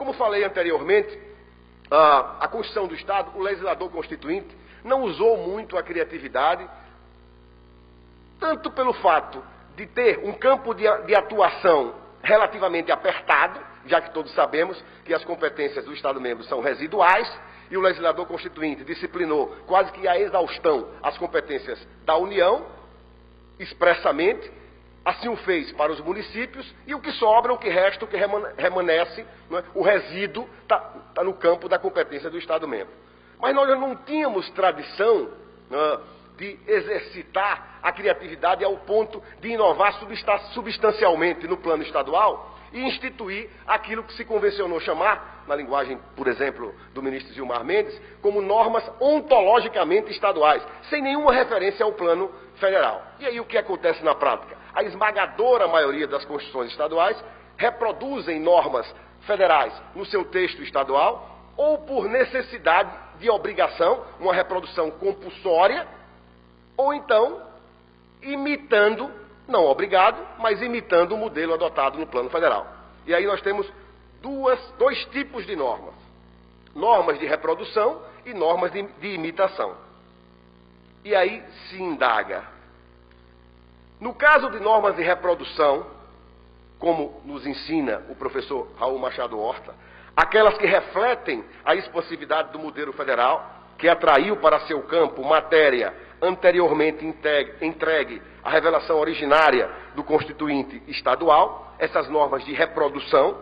Como falei anteriormente, a Constituição do Estado, o legislador constituinte, não usou muito a criatividade, tanto pelo fato de ter um campo de atuação relativamente apertado, já que todos sabemos que as competências do Estado-membro são residuais, e o legislador constituinte disciplinou quase que a exaustão as competências da União, expressamente, assim o fez para os municípios, e o que sobra, o que resta, o que remanesce, né, o resíduo está no campo da competência do Estado-membro. Mas nós não tínhamos tradição de exercitar a criatividade ao ponto de inovar substancialmente no plano estadual e instituir aquilo que se convencionou chamar, na linguagem, por exemplo, do ministro Gilmar Mendes, como normas ontologicamente estaduais, sem nenhuma referência ao plano federal. E aí o que acontece na prática? A esmagadora maioria das constituições estaduais reproduzem normas federais no seu texto estadual, ou por necessidade de obrigação, uma reprodução compulsória, ou então imitando, não obrigado, mas imitando o modelo adotado no plano federal. E aí nós temos dois tipos de normas. Normas de reprodução e normas de imitação. E aí se indaga. No caso de normas de reprodução, como nos ensina o professor Raul Machado Horta, aquelas que refletem a expansividade do modelo federal, que atraiu para seu campo matéria anteriormente entregue à revelação originária do constituinte estadual, essas normas de reprodução,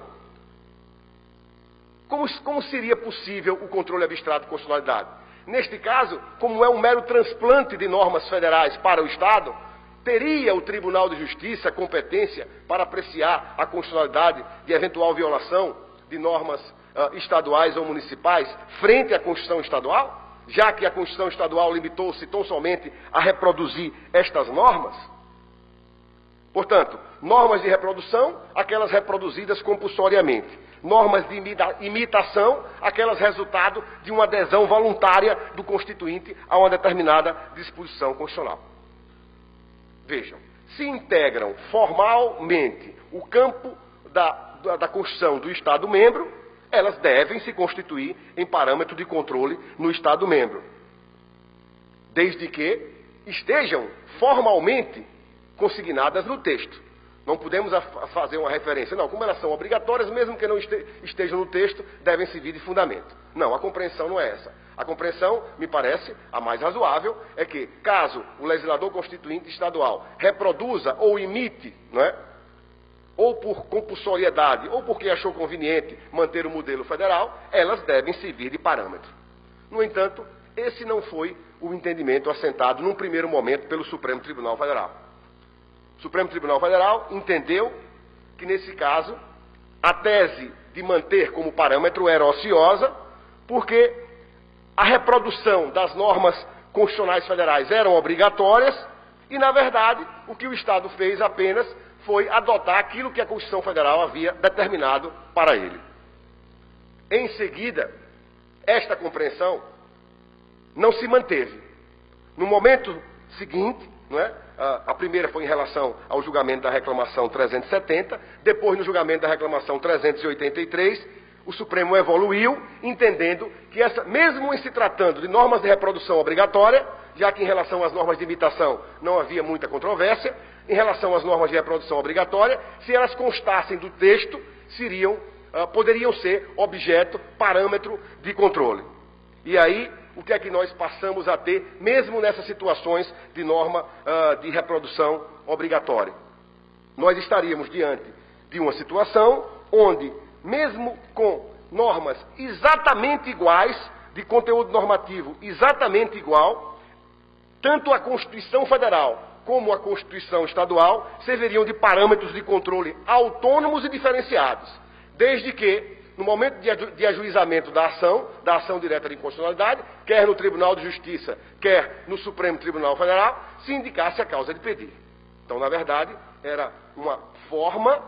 como seria possível o controle abstrato de constitucionalidade? Neste caso, como é um mero transplante de normas federais para o Estado, teria o Tribunal de Justiça competência para apreciar a constitucionalidade de eventual violação de normas estaduais ou municipais frente à Constituição Estadual, já que a Constituição Estadual limitou-se tão somente a reproduzir estas normas? Portanto, normas de reprodução, aquelas reproduzidas compulsoriamente. Normas de imitação, aquelas resultado de uma adesão voluntária do constituinte a uma determinada disposição constitucional. Vejam, se integram formalmente o campo da Constituição do Estado-membro, elas devem se constituir em parâmetro de controle no Estado-membro, desde que estejam formalmente consignadas no texto. Não podemos fazer uma referência. Não, como elas são obrigatórias, mesmo que não estejam no texto, devem servir de fundamento. Não, a compreensão não é essa. A compreensão, me parece, a mais razoável, é que, caso o legislador constituinte estadual reproduza ou imite, não é? Ou por compulsoriedade, ou porque achou conveniente manter o modelo federal, elas devem servir de parâmetro. No entanto, esse não foi o entendimento assentado num primeiro momento pelo Supremo Tribunal Federal. O Supremo Tribunal Federal entendeu que, nesse caso, a tese de manter como parâmetro era ociosa, porque a reprodução das normas constitucionais federais eram obrigatórias e, na verdade, o que o Estado fez apenas foi adotar aquilo que a Constituição Federal havia determinado para ele. Em seguida, esta compreensão não se manteve. No momento seguinte, não é? A primeira foi em relação ao julgamento da reclamação 370, depois no julgamento da reclamação 383, o Supremo evoluiu, entendendo que mesmo em se tratando de normas de reprodução obrigatória, já que em relação às normas de imitação não havia muita controvérsia, em relação às normas de reprodução obrigatória, se elas constassem do texto, poderiam ser objeto, parâmetro de controle. E aí, o que é que nós passamos a ter, mesmo nessas situações de norma de reprodução obrigatória? Nós estaríamos diante de uma situação onde, mesmo com normas exatamente iguais, de conteúdo normativo exatamente igual, tanto a Constituição Federal como a Constituição Estadual serviriam de parâmetros de controle autônomos e diferenciados, desde que, no momento de ajuizamento da ação direta de inconstitucionalidade, quer no Tribunal de Justiça, quer no Supremo Tribunal Federal, se indicasse a causa de pedir. Então, na verdade, era uma forma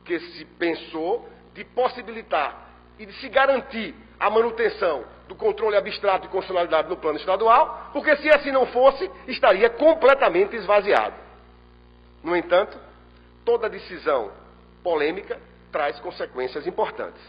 que se pensou de possibilitar e de se garantir a manutenção do controle abstrato de constitucionalidade no plano estadual, porque se assim não fosse, estaria completamente esvaziado. No entanto, toda decisão polêmica traz consequências importantes.